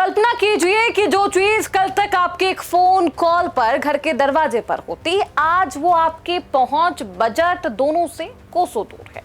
कल्पना कीजिए कि जो चीज कल तक आपके एक फोन कॉल पर घर के दरवाजे पर होती, आज वो आपके पहुंच बजट दोनों से कोसों दूर है।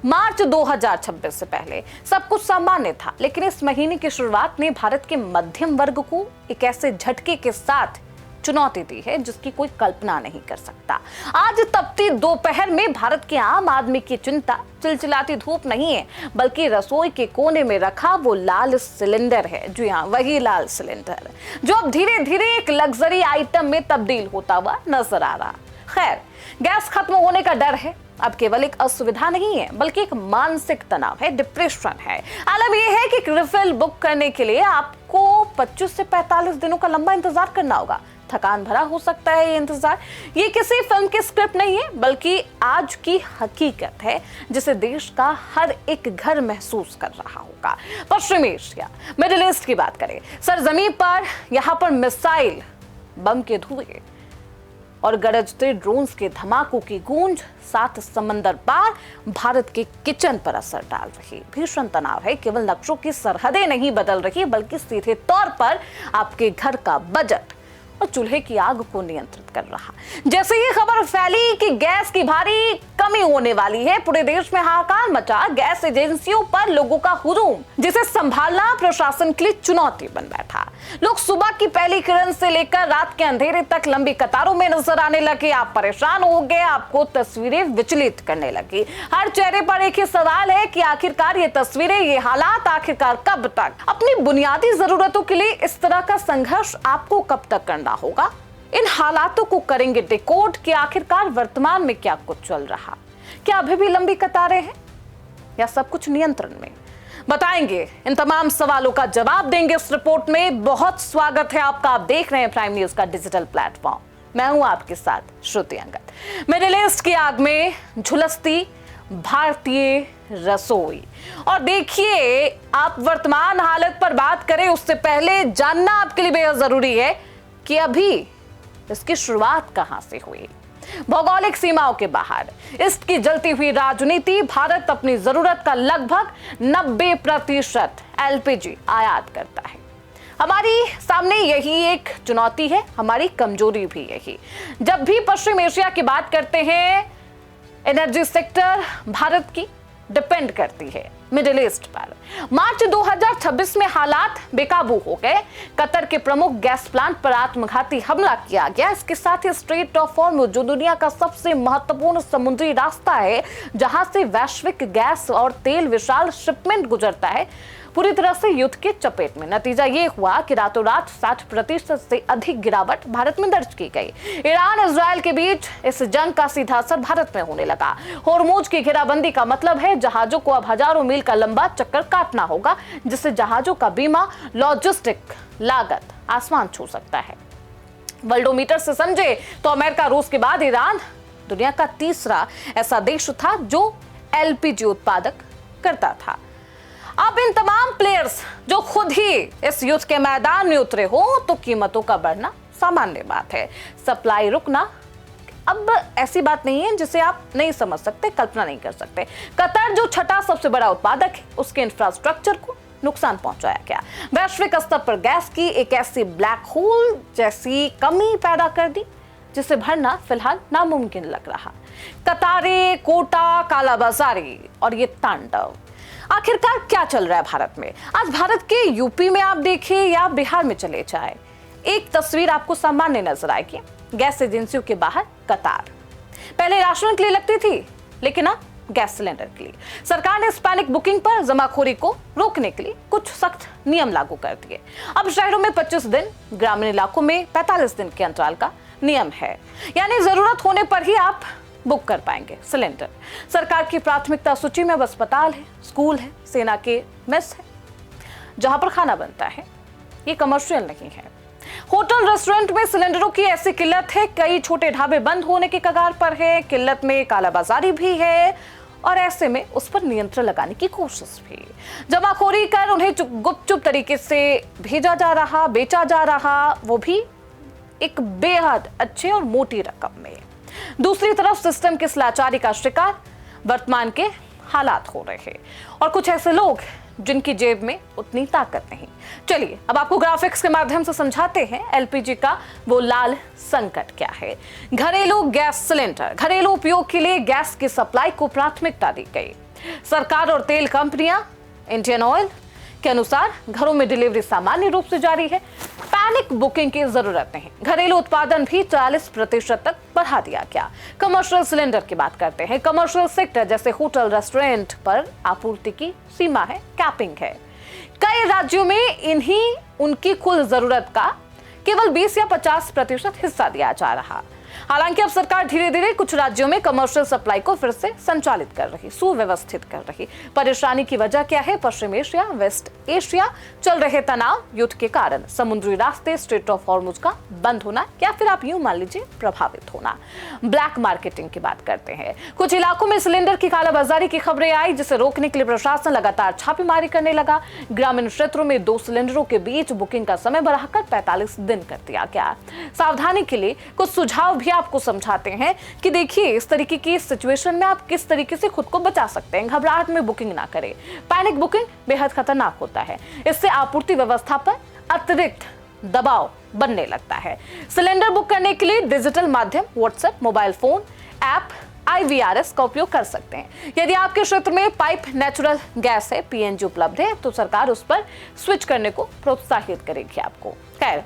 मार्च 2026 से पहले सब कुछ सामान्य था, लेकिन इस महीने की शुरुआत ने भारत के मध्यम वर्ग को एक ऐसे झटके के साथ चुनौती दी है जिसकी कोई कल्पना नहीं कर सकता। आज तपती दोपहर में भारत के आम आदमी की चिंता चिलचिलाती धूप नहीं है, बल्कि रसोई के कोने में रखा वो लाल सिलेंडर है। जी हाँ, वही लाल सिलेंडर जो अब धीरे धीरे एक लग्जरी आइटम में तब्दील होता हुआ नजर आ रहा। खैर, गैस खत्म होने का डर है अब केवल एक असुविधा नहीं है, बल्कि एक मानसिक तनाव है, डिप्रेशन है। आलम यह है कि रिफिल बुक करने के लिए आपको 25 से 45 दिनों का लंबा इंतजार करना होगा। थकान भरा हो सकता है ये इंतजार। ये किसी फिल्म की स्क्रिप्ट नहीं है, बल्कि आज की हकीकत है जिसे देश का हर एक घर महसूस कर रहा होगा। पश्चिमी एशिया, मिडिल ईस्ट की बात करें, सरजमीन पर यहाँ पर मिसाइल, बम के धुएं और गरजते ड्रोन्स के धमाकों की गूंज सात समंदर पार भारत के किचन पर असर डाल रही। भीषण तनाव है, केवल नक्शों की सरहदें नहीं बदल रही, बल्कि सीधे तौर पर आपके घर का बजट और चूल्हे की आग को नियंत्रित कर रहा। जैसे ही खबर फैली कि गैस की भारी कमी होने वाली है, पूरे देश में हाहाकार मचा। गैस एजेंसियों पर लोगों का हुजूम, जिसे संभालना प्रशासन के लिए चुनौती बन बैठा। लोग सुबह की पहली किरण से लेकर रात के अंधेरे तक लंबी कतारों में नजर आने लगे। आप परेशान हो गए, आपको तस्वीरें विचलित करने लगी। हर चेहरे पर एक ही सवाल है कि आखिरकार ये तस्वीरें, ये हालात आखिरकार कब तक? अपनी बुनियादी जरूरतों के लिए इस तरह का संघर्ष आपको कब तक करना होगा? इन हालातों को करेंगे डिकोड कि आखिरकार वर्तमान में क्या कुछ चल रहा। क्या अभी भी लंबी कतारें हैं या सब कुछ नियंत्रण में? बताएंगे, इन तमाम सवालों का जवाब देंगे इस रिपोर्ट में। बहुत स्वागत है आपका, आप देख रहे हैं प्राइम न्यूज का डिजिटल प्लेटफॉर्म। मैं हूं आपके साथ श्रुति अंगद। मिडिल ईस्ट की आग में झुलसती भारतीय रसोई। और देखिए, आप वर्तमान हालत पर बात करें उससे पहले जानना आपके लिए बेहद जरूरी है कि अभी इसकी शुरुआत कहां से हुई। भौगोलिक सीमाओं के बाहर ईस्ट की जलती हुई राजनीति। भारत अपनी जरूरत का लगभग 90% एलपीजी आयात करता है। हमारी सामने यही एक चुनौती है, हमारी कमजोरी भी यही। जब भी पश्चिम एशिया की बात करते हैं, एनर्जी सेक्टर भारत की डिपेंड करती है मिडिल ईस्ट पर। मार्च 2026 में हालात बेकाबू हो गए। कतर के प्रमुख गैस प्लांट पर आत्मघाती हमला किया गया। इसके साथ ही स्ट्रेट ऑफ हॉर्मुज़, जो दुनिया का सबसे महत्वपूर्ण समुद्री रास्ता है जहां से वैश्विक गैस और तेल विशाल शिपमेंट गुजरता है, पूरी तरह से युद्ध के चपेट में। नतीजा ये हुआ कि रातों रात 60% से अधिक गिरावट भारत में दर्ज की गई। ईरान इजराइल के बीच इस जंग का सीधा असर भारत में होने लगा। होर्मुज की घेराबंदी का मतलब है जहाजों को अब हजारों मील का लंबा चक्कर काटना होगा, जिससे जहाजों का बीमा, लॉजिस्टिक लागत आसमान छू सकता है। वर्ल्डोमीटर से समझे तो अमेरिका, रूस के बाद ईरान दुनिया का तीसरा ऐसा देश था जो एलपीजी उत्पादक करता था। अब इन तमाम प्लेयर्स जो खुद ही इस युद्ध के मैदान में उतरे हो, तो कीमतों का बढ़ना सामान्य बात है। सप्लाई रुकना अब ऐसी बात नहीं है जिसे आप नहीं समझ सकते, कल्पना नहीं कर सकते। कतर जो छठा सबसे बड़ा उत्पादक है, उसके इंफ्रास्ट्रक्चर को नुकसान पहुंचाया गया। वैश्विक स्तर पर गैस की एक ऐसी ब्लैक होल जैसी कमी पैदा कर दी जिसे भरना फिलहाल नामुमकिन लग रहा। कतारें, कोटा, कालाबाजारी और ये तांडव। आखिरकार क्या चल रहा है भारत में? आज भारत के यूपी में आप देखें या बिहार में चले जाए, एक तस्वीर आपको सामान्य नजर आएगी। गैस एजेंसियों के बाहर कतार। पहले राशन के लिए लगती थी, लेकिन अब गैस सिलेंडर के लिए। सरकार ने पैनिक बुकिंग पर जमाखोरी को रोकने के लिए कुछ सख्त नियम लागू कर दिए। अब शहरों में 25 दिन, ग्रामीण इलाकों में 45 दिन के अंतराल का नियम है, यानी जरूरत होने पर ही आप बुक कर पाएंगे सिलेंडर। सरकार की प्राथमिकता सूची में अब अस्पताल है, स्कूल है, सेना के मेस है, जहां पर खाना बनता है। ये कमर्शियल नहीं है। होटल रेस्टोरेंट में सिलेंडरों की ऐसी किल्लत है, कई छोटे ढाबे बंद होने के कगार पर है। किल्लत में कालाबाजारी भी है और ऐसे में उस पर नियंत्रण लगाने की कोशिश भी। जमाखोरी कर उन्हें गुपचुप तरीके से भेजा जा रहा, बेचा जा रहा, वो भी एक बेहद अच्छे और मोटी रकम में। दूसरी तरफ सिस्टम की लाचारी का शिकार वर्तमान के हालात हो रहे हैं और कुछ ऐसे लोग जिनकी जेब में उतनी ताकत नहीं। चलिए अब आपको ग्राफिक्स के माध्यम से समझाते हैं एलपीजी का वो लाल संकट क्या है। घरेलू गैस सिलेंडर, घरेलू उपयोग के लिए गैस की सप्लाई को प्राथमिकता दी गई। सरकार और तेल कंपनियां इंडियन ऑयल के अनुसार घरों में डिलीवरी सामान्य रूप से जारी है। पैनिक बुकिंग की जरूरत नहीं। घरेलू उत्पादन भी 40% तक बढ़ा दिया गया। कमर्शियल सिलेंडर की बात करते हैं। कमर्शियल सेक्टर जैसे होटल, रेस्टोरेंट पर आपूर्ति की सीमा है, कैपिंग है। कई राज्यों में इन्हीं उनकी कुल जरूरत का केवल 20 या 50% हिस्सा दिया जा रहा। हालांकि अब सरकार धीरे धीरे कुछ राज्यों में कमर्शियल सप्लाई को फिर से संचालित कर रही, सुव्यवस्थित कर रही। परेशानी की वजह क्या है? पश्चिम एशिया, वेस्ट एशिया चल रहे तनाव, युद्ध के कारण समुद्री रास्ते, स्ट्रेट ऑफ हॉर्मुज का बंद होना, या फिर आप यूं मान लीजिए प्रभावित होना। ब्लैक मार्केटिंग की बात करते हैं। कुछ इलाकों में सिलेंडर की कालाबाजारी की खबरें आई, जिसे रोकने के लिए प्रशासन लगातार छापेमारी करने लगा। ग्रामीण क्षेत्रों में 2 सिलेंडरों के बीच बुकिंग का समय बढ़ाकर 45 दिन कर दिया गया। सावधानी के लिए कुछ सुझाव भी आपको समझाते हैं कि देखिए इस तरीके की सिचुएशन में आप किस तरीके से खुद को बचा सकते हैं। घबराहट में बुकिंग ना करें। पैनिक बुकिंग बेहद खतरनाक होता है। इससे आपूर्ति व्यवस्था पर अतिरिक्त दबाव बनने लगता है। सिलेंडर बुक करने के लिए डिजिटल माध्यम, WhatsApp, mobile phone app, IVRS का उपयोग कर सकते हैं। यदि आपके क्षेत्र में पाइप नेचुरल गैस है, PNG उपलब्ध है, तो सरकार उस पर स्विच करने को प्रोत्साहित करेगी आपको। खैर,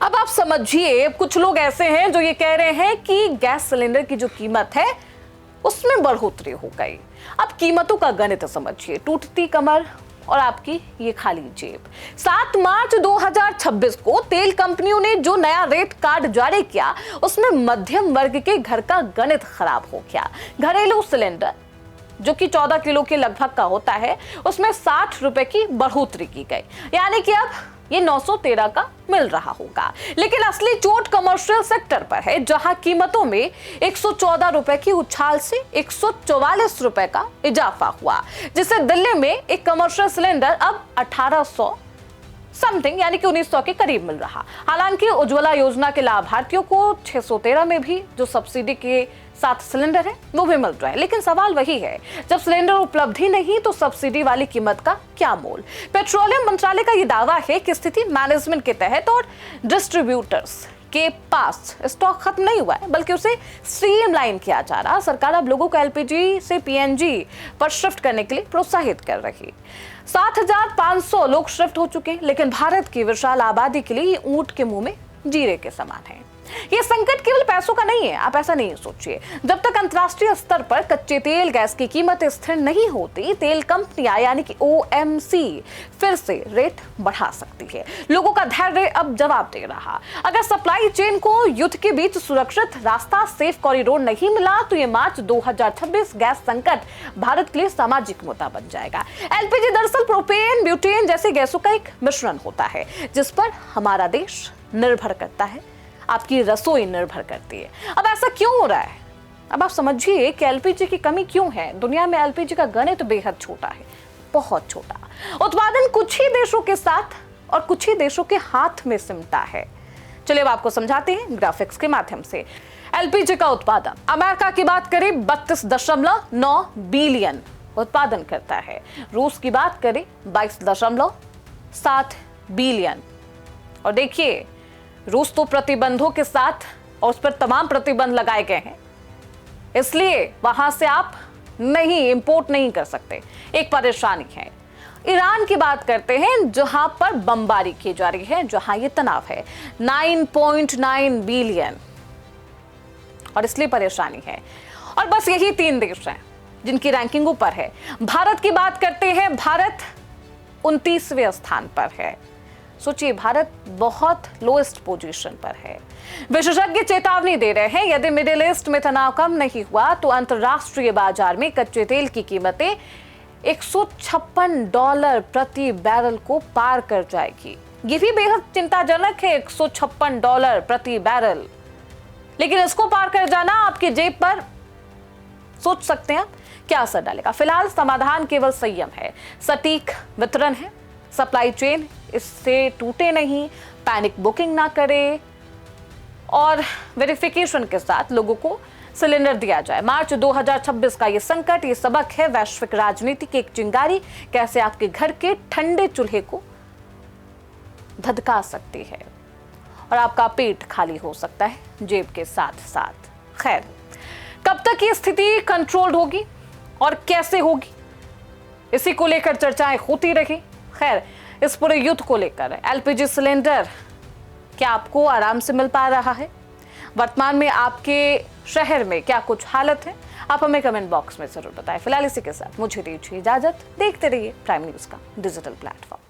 अब आप समझिए, कुछ लोग ऐसे हैं जो ये कह रहे हैं कि गैस सिलेंडर की जो कीमत है उसमें बढ़ोतरी हो गई। अब कीमतों का गणित समझिए, टूटती कमर और आपकी ये खाली जेब। 7 मार्च 2026 को तेल कंपनियों ने जो नया रेट कार्ड जारी किया, उसमें मध्यम वर्ग के घर का गणित खराब हो गया। घरेलू सिलेंडर जो कि 14 किलो के लगभग का होता है, उसमें 60 रुपए की बढ़ोतरी की गई, यानी कि अब ये 913 का मिल रहा होगा। लेकिन असली चोट कमर्शियल सेक्टर पर है, जहां कीमतों में 114 रुपए की उछाल से 144 रुपए का इजाफा हुआ, जिससे दिल्ली में एक कमर्शियल सिलेंडर अब 1800 समथिंग यानी कि 1900 के करीब मिल रहा। हालांकि उज्ज्वला योजना के लाभार्थियों को 613 में भी जो सब्सिडी के साथ सिलेंडर है वो भी मिल रहा है। लेकिन सवाल वही है, जब सिलेंडर उपलब्ध ही नहीं तो सब्सिडी वाली कीमत का क्या मोल? पेट्रोलियम मंत्रालय का ये दावा है कि स्थिति मैनेजमेंट के तहत और डिस्ट्रीब्यूटर्स के पास स्टॉक खत्म नहीं हुआ है, बल्कि उसे स्ट्रीमलाइन किया जा रहा। सरकार अब लोगों को LPG से PNG पर शिफ्ट करने के लिए प्रोत्साहित कर रही। 7,500 लोग शिफ्ट हो चुके, लेकिन भारत की विशाल आबादी के लिए ऊंट के मुंह में जीरे के समान है। ये संकट केवल पैसों का नहीं है, आप ऐसा नहीं सोचिए। जब तक अंतर्राष्ट्रीय स्तर पर कच्चे तेल गैस की कीमत स्थिर नहीं होती, तेल कंपनियां यानी कि OMC फिर से रेट बढ़ा सकती है। लोगों का धैर्य अब जवाब दे रहा। अगर सप्लाई चेन को युद्ध के बीच सुरक्षित रास्ता, सेफ कॉरिडोर नहीं मिला, तो ये मार्च 2026 गैस संकट भारत के लिए सामाजिक मुद्दा बन जाएगा। LPG दरअसल प्रोपेन, ब्यूटेन जैसे गैसों का एक मिश्रण होता है, जिस पर हमारा देश निर्भर करता है, आपकी रसोई निर्भर करती है। अब ऐसा क्यों हो रहा है? अब आप समझिए कि LPG की कमी क्यों है। दुनिया में LPG का गणित बेहद छोटा है, बहुत छोटा। उत्पादन कुछ ही देशों के साथ और कुछ ही देशों के हाथ में सिमटा है। चलिए अब आपको समझाते हैं ग्राफिक्स के माध्यम से। LPG का उत्पादन अमेरिका की बात करें 32.9 बिलियन उत्पादन करता है। रूस की बात करें 22.7 बिलियन। और देखिए, रूस तो प्रतिबंधों के साथ और उस पर तमाम प्रतिबंध लगाए गए हैं, इसलिए वहां से आप नहीं इंपोर्ट नहीं कर सकते। एक परेशानी है। ईरान की बात करते हैं, जहां पर बमबारी की जा रही है, जहां ये तनाव है 9.9 बिलियन, और इसलिए परेशानी है। और बस यही 3 देश हैं जिनकी रैंकिंग ऊपर है। भारत की बात करते हैं, भारत 29वें स्थान पर है। सोचिए, भारत बहुत लोएस्ट पोजीशन पर है। विशेषज्ञ चेतावनी दे रहे हैं, यदि मिडिल ईस्ट में तनाव कम नहीं हुआ तो अंतरराष्ट्रीय बाजार में कच्चे तेल की कीमतें $156 प्रति बैरल को पार कर जाएगी। ये भी बेहद चिंताजनक है, $156 प्रति बैरल। लेकिन इसको पार कर जाना आपकी जेब पर, सोच सकते हैं क्या असर डालेगा। फिलहाल समाधान केवल संयम है, सटीक वितरण है, सप्लाई चेन इससे टूटे नहीं, पैनिक बुकिंग ना करे और वेरिफिकेशन के साथ लोगों को सिलेंडर दिया जाए। मार्च 2026 का ये संकट, ये सबक है वैश्विक राजनीति की एक चिंगारी कैसे आपके घर के ठंडे चूल्हे को धधका सकती है और आपका पेट खाली हो सकता है जेब के साथ साथ। खैर, कब तक ये स्थिति कंट्रोल्ड होगी और कैसे होगी, इसी को लेकर चर्चाएं होती रही। खैर, इस पूरे युद्ध को लेकर एलपीजी सिलेंडर क्या आपको आराम से मिल पा रहा है? वर्तमान में आपके शहर में क्या कुछ हालत है? आप हमें कमेंट बॉक्स में जरूर बताएं। फिलहाल इसी के साथ मुझे दीजिए इजाजत। देखते रहिए प्राइम न्यूज का डिजिटल प्लेटफॉर्म।